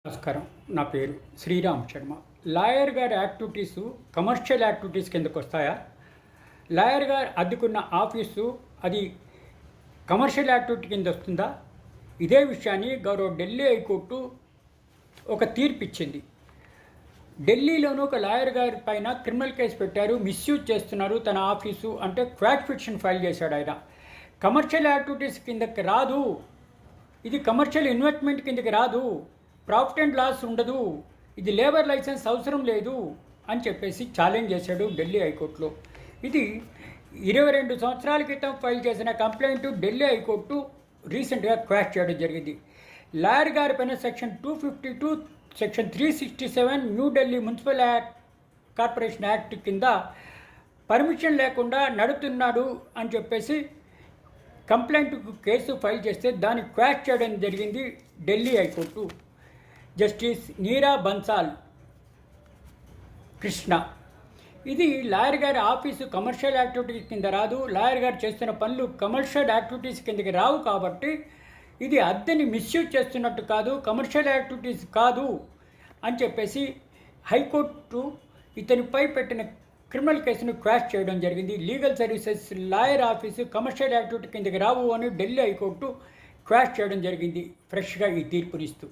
నమస్కారం. నా పేరు శ్రీరామ్ శర్మ. లాయర్ గారి యాక్టివిటీసు కమర్షియల్ యాక్టివిటీస్ కిందకు వస్తాయా? లాయర్ గారు అద్దెకున్న ఆఫీసు అది కమర్షియల్ యాక్టివిటీ కింద వస్తుందా? ఇదే విషయాన్ని గౌరవ ఢిల్లీ హైకోర్టు ఒక తీర్పు ఇచ్చింది. ఢిల్లీలోనూ ఒక లాయర్ గారి పైన క్రిమినల్ కేసు పెట్టారు, మిస్యూజ్ చేస్తున్నారు తన ఆఫీసు అంటే క్వాక్ పిటిషన్ ఫైల్ చేశాడు ఆయన. కమర్షియల్ యాక్టివిటీస్ కిందకి రాదు, ఇది కమర్షియల్ ఇన్వెస్ట్మెంట్ కిందకి రాదు, ప్రాఫిట్ అండ్ లాస్ ఉండదు, ఇది లేబర్ లైసెన్స్ అవసరం లేదు అని చెప్పేసి ఛాలెంజ్ చేశాడు ఢిల్లీ హైకోర్టులో. ఇది 22 సంవత్సరాల క్రితం ఫైల్ చేసిన కంప్లైంట్ ఢిల్లీ హైకోర్టు రీసెంట్గా క్వాష్ చేయడం జరిగింది. లాయర్ గారి పైన section 252, section 367 New Delhi municipal corporation act కింద పర్మిషన్ లేకుండా నడుపుతున్నాడు అని చెప్పేసి కంప్లైంట్ కేసు ఫైల్ చేస్తే దాన్ని క్వాష్ చేయడం జరిగింది ఢిల్లీ హైకోర్టు. జస్టిస్ నీరా బన్సాల్ కృష్ణ. ఇది లాయర్ గారి ఆఫీసు కమర్షియల్ యాక్టివిటీస్ కింద రాదు, లాయర్ గారు చేస్తున్న పనులు కమర్షియల్ యాక్టివిటీస్ కిందకి రావు కాబట్టి ఇది అద్దెని మిస్యూజ్ చేస్తున్నట్టు కాదు, కమర్షియల్ యాక్టివిటీస్ కాదు అని చెప్పేసి హైకోర్టు ఇతనిపై పెట్టిన క్రిమినల్ కేసును క్వాష్ చేయడం జరిగింది. Legal services lawyer office commercial activity కిందకి రావు అని ఢిల్లీ హైకోర్టు క్వాష్ చేయడం జరిగింది ఫ్రెష్గా ఈ తీర్పునిస్తూ.